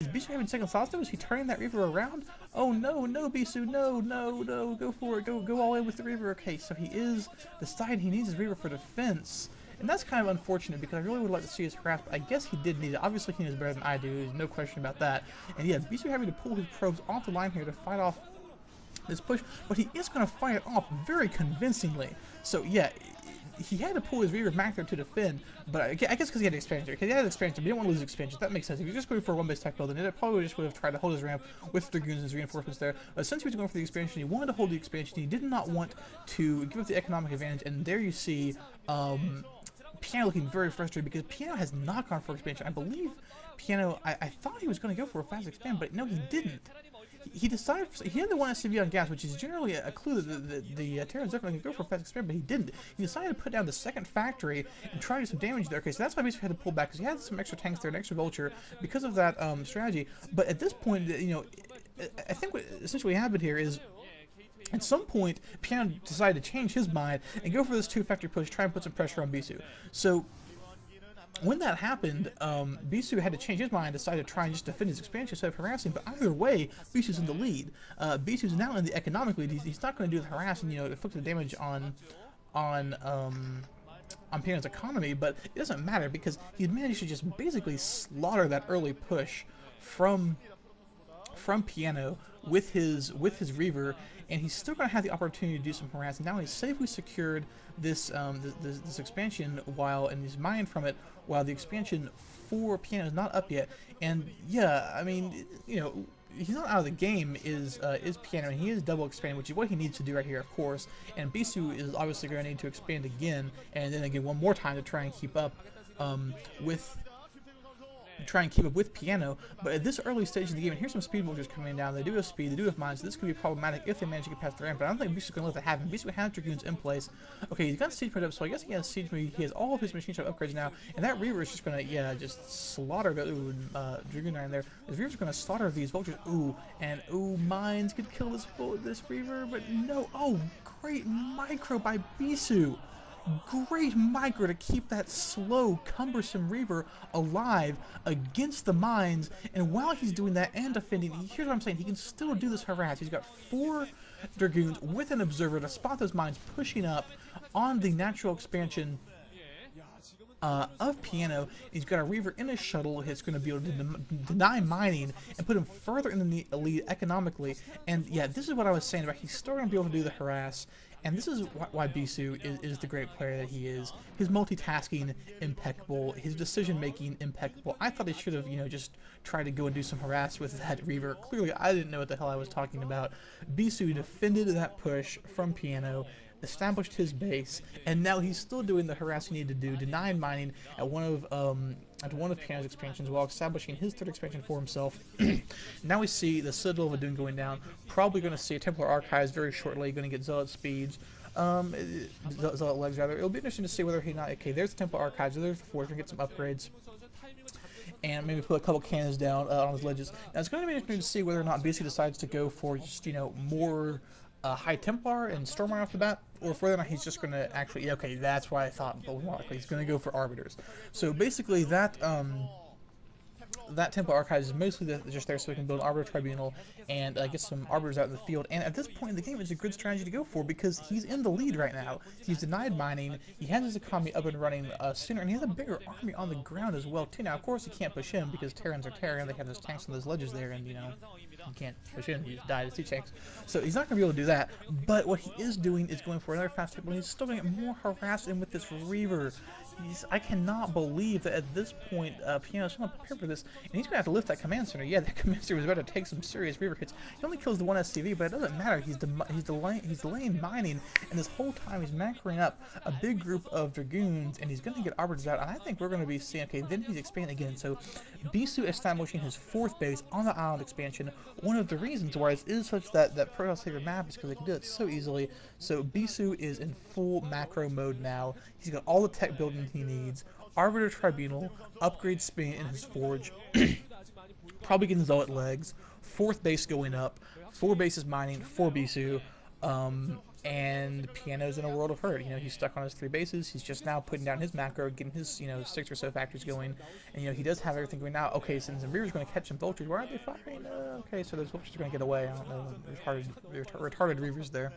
Is Bisu having second thoughts though? Is he turning that Reaver around? Oh no, no Bisu, no, no, no, go for it, go all in with the Reaver. Okay, so he is deciding he needs his Reaver for defense. And that's kind of unfortunate because I really would like to see his harass, but I guess he did need it. Obviously he knows better than I do, there's no question about that. And yeah, Bisu having to pull his probes off the line here to fight off this push, but he is going to fight it off very convincingly. So yeah, he had to pull his Reaver back there to defend, but I guess because he had expansion, because he had expansion, but he didn't want to lose expansion. That makes sense. If he was just going for a one-base tech build, then it probably just would have tried to hold his ramp with Dragoons and his reinforcements there. But since he was going for the expansion, he wanted to hold the expansion. He did not want to give up the economic advantage, and there you see Piano looking very frustrated because Piano has not gone for expansion. I believe Piano, I thought he was going to go for a fast expand, but no, he didn't. He decided, he had the one SCV on gas, which is generally a clue that the Terran's definitely going to go for a fast expand, but he didn't. He decided to put down the second factory and try to do some damage there. Okay, so that's why Bisu had to pull back, because he had some extra tanks there, an extra vulture, because of that strategy. But at this point, you know, I think what essentially happened here is, at some point, Piano decided to change his mind and go for this two-factory push, try and put some pressure on Bisu. So when that happened, Bisu had to change his mind, decided to try and just defend his expansion instead of harassing, but either way, Bisu's in the lead. Bisu's now in the economic lead. He's not going to do the harassing, you know, inflict the damage on Piano's economy, but it doesn't matter because he's managed to just basically slaughter that early push from Piano with his Reaver, and he's still going to have the opportunity to do some harassing. Now he's safely secured this this expansion and he's mined from it while the expansion for Piano is not up yet. And yeah, I mean, you know, he's not out of the game is Piano, and he is double expanding, which is what he needs to do right here, of course. And Bisu is obviously going to need to expand again, and then again one more time to try and keep up with Piano. But at this early stage of the game, and here's some speed vultures coming down. They do have speed, they do have mines, so this could be problematic if they manage to get past the ramp, but I don't think Bisu's going to let that happen. Bisu has Dragoons in place. Okay, he's got siege mode up, so I guess he has siege mode. He has all of his machine shop upgrades now, and that Reaver is just going to, yeah, just slaughter the Dragoon right there. This Reaver's going to slaughter these vultures. Ooh, and ooh, mines could kill this Reaver, but no. Oh, great micro by Bisu. Great micro to keep that slow, cumbersome Reaver alive against the mines, and while he's doing that and defending, here's what I'm saying, he can still do this harass. He's got 4 Dragoons with an observer to spot those mines pushing up on the natural expansion of Piano. He's got a Reaver in his shuttle. It's going to be able to deny mining and put him further in the lead economically. And yeah, this is what I was saying about he's still going to be able to do the harass. And this is why Bisu is the great player that he is. His multitasking, impeccable. His decision-making, impeccable. I thought he should have, you know, just tried to go and do some harass with that Reaver. Clearly, I didn't know what the hell I was talking about. Bisu defended that push from Piano, established his base, and now he's still doing the harass he needed to do, denying mining at one of Piano's expansions while establishing his third expansion for himself. Now we see the Citadel of Adun going down. Probably going to see a Templar Archives very shortly. Going to get Zealot speeds. Zealot legs rather. It'll be interesting to see whether he not. Okay, there's the Templar Archives. There's the forge. We're gonna get some upgrades. And maybe put a couple cannons down on his ledges. Now it's going to be interesting to see whether or not BC decides to go for just, you know, more High Templar and Stormlight off the bat, or if whether or not he's just going to actually, yeah, okay, that's why I thought, but more likely he's going to go for Arbiters. So basically that Templar Archives is mostly just there so we can build an Arbiter Tribunal and get some Arbiters out in the field. And at this point in the game, it's a good strategy to go for because he's in the lead right now. He's denied mining, he has his economy up and running sooner, and he has a bigger army on the ground as well, too. Now, of course, he can't push him because Terrans are Terran, they have those tanks on those ledges there, and, you know, you can't push in, you just die to 2 tanks. So he's not going to be able to do that, but what he is doing is going for another fast table, and he's still going to get more harassed in with this Reaver. I cannot believe that at this point, Piano's not prepared for this, and he's going to have to lift that command center. Yeah, that command center was about to take some serious Reaver hits. He only kills the 1 SCV, but it doesn't matter. He's delaying mining, and this whole time he's macroing up a big group of Dragoons, and he's going to get Arbiters out, and I think we're going to be seeing, okay, then he's expanding again. So Bisu establishing his 4th base on the island expansion. One of the reasons why this is such that Protoss favorite map is because they can do it so easily. So Bisu is in full macro mode now. He's got all the tech building he needs, Arbiter Tribunal, upgrade spin in his forge, probably getting Zealot legs, 4th base going up, 4 bases mining for Bisu, and Piano's in a world of hurt. You know, he's stuck on his 3 bases. He's just now putting down his macro, getting his, you know, 6 or so factories going. And, you know, he does have everything going now. Okay, since the Reaver's going to catch some vultures, why aren't they firing? Okay, so those vultures are going to get away. I don't know. Retarded Reavers there.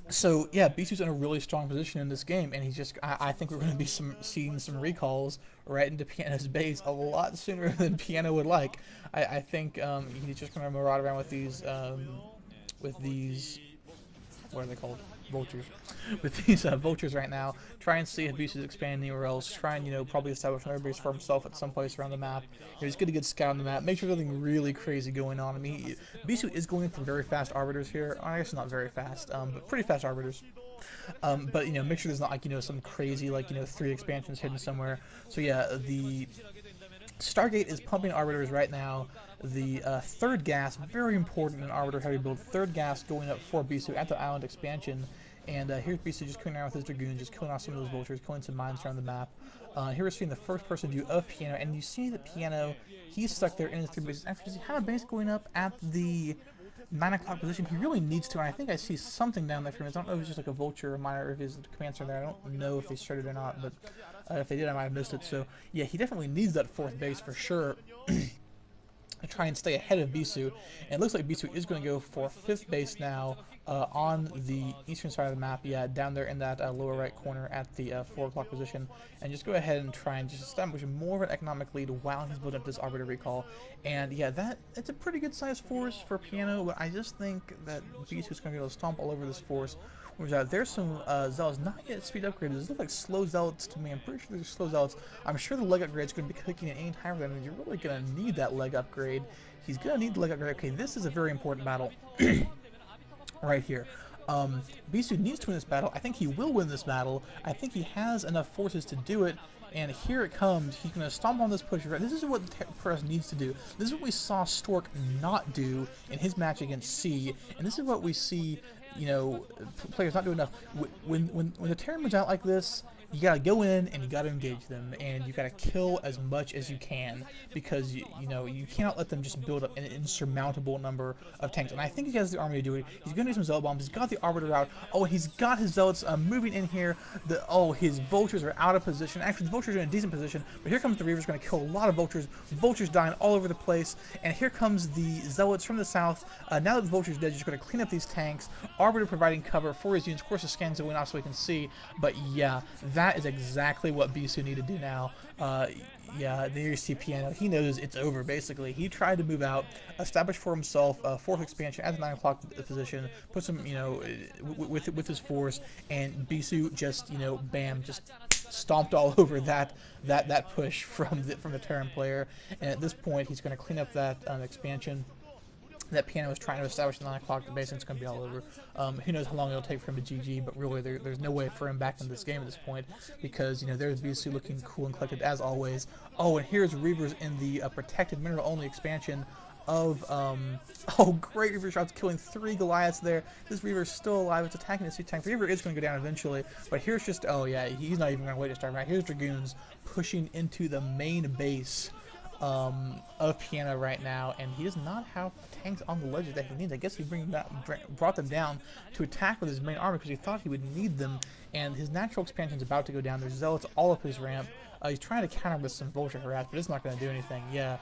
So yeah, Bisu's in a really strong position in this game, and he's just. I think we're going to be seeing some recalls right into Piano's base a lot sooner than Piano would like. I think he's just going to maraud around with these what are they called? Vultures. With these vultures right now, try and see if Bisu's expanding anywhere else. Try and, you know, probably establish another base for himself at some place around the map. You know, he's getting a good scout on the map. Make sure there's nothing really crazy going on. I mean, Bisu is going for very fast arbiters here. I guess not very fast, but pretty fast arbiters. But, you know, make sure there's not, like, you know, some crazy, like, you know, 3 expansions hidden somewhere. So yeah, the Stargate is pumping arbiters right now. The third gas, very important in arbiter heavy build. Third gas going up for Bisu at the island expansion. And here's Bisu just coming around with his dragoons, just killing off some of those vultures, killing some mines around the map. Here we're seeing the first person view of Piano, and you see that Piano, he's stuck there in his 3 bases. Actually, does he have a base going up at the 9 o'clock position? He really needs to, and I think I see something down there for him. I don't know if it's just like a vulture or a miner, or if his commands are there. I don't know if they started or not, but if they did, I might have missed it. So yeah, he definitely needs that 4th base for sure. To try and stay ahead of Bisu, and it looks like Bisu is going to go for 5th base now on the eastern side of the map, yeah, down there in that lower right corner at the 4 o'clock position, and just go ahead and try and just establish more of an economic lead while he's building up this arbiter recall. And yeah, it's a pretty good sized force for Piano, but I just think that Bisu is going to be able to stomp all over this force. There's some zealots, not yet speed upgrades. These look like slow zealots to me. I'm pretty sure they're slow zealots. I'm sure the leg upgrade is going to be clicking in any time for them, and you're really going to need that leg upgrade. He's going to need the leg upgrade. Okay, this is a very important battle right here. Bisu needs to win this battle. I think he will win this battle. I think he has enough forces to do it. And here it comes. He's going to stomp on this push. This is what Protoss needs to do. This is what we saw Stork not do in his match against C. And this is what we see, you know, players not do enough. When the Terran moves out like this, you gotta go in and you gotta engage them, and you gotta kill as much as you can, because you know you cannot let them just build up an insurmountable number of tanks. And I think he has the army to do it. He's gonna do some zealot bombs. He's got the arbiter out. Oh, and he's got his zealots moving in here. His vultures are out of position. Actually, the vultures are in a decent position, but here comes the Reaver's gonna kill a lot of vultures. Vultures dying all over the place, and here comes the zealots from the south. Now that the vulture's dead, just gonna clean up these tanks. Arbiter providing cover for his units. Of course, the scans are going off so we can see, but yeah, that is exactly what Bisu need to do now. Yeah, there you see Piano. He knows it's over, basically. He tried to move out, establish for himself a 4th expansion at the 9 o'clock position, put some, you know, with his force, and Bisu just, you know, bam, just stomped all over that push from the Terran player. And at this point, he's going to clean up that expansion that Piano is trying to establish at 9 o'clock. The base, it's going to be all over. Who knows how long it'll take for him to GG, but really there's no way for him back in this game at this point, because, you know, there's Bisu looking cool and collected as always. Oh, and here's Reavers in the protected mineral-only expansion of, oh, great Reaver shots, killing 3 Goliaths there. This Reaver's still alive. It's attacking the sea tank. The Reaver is going to go down eventually, but here's just, oh yeah, he's not even going to wait to start. Right, here's Dragoons pushing into the main base of Piano right now, and he does not have tanks on the ledges that he needs. I guess he brought them down to attack with his main army because he thought he would need them, and his natural expansion is about to go down. There's zealots all up his ramp. He's trying to counter with some vulture harass, but it's not going to do anything. Yeah,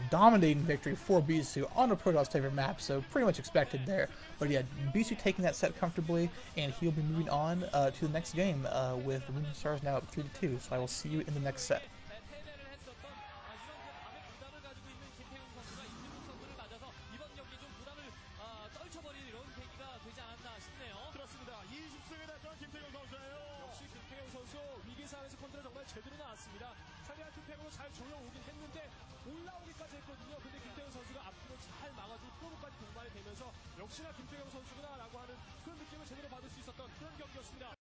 dominating victory for Bisu on a Protoss favorite map, so pretty much expected there. But yeah, Bisu taking that set comfortably, and he'll be moving on to the next game with WoongJin Stars now up 3-2. So I will see you in the next set. 제대로 나왔습니다. 상대가 김태형으로 잘 조여오긴 했는데 올라오기까지 했거든요. 근데 김태형 선수가 앞으로 잘 막아주고 프로브까지 동반이 되면서 역시나 김태형 선수구나라고 하는 그런 느낌을 제대로 받을 수 있었던 그런 경기였습니다.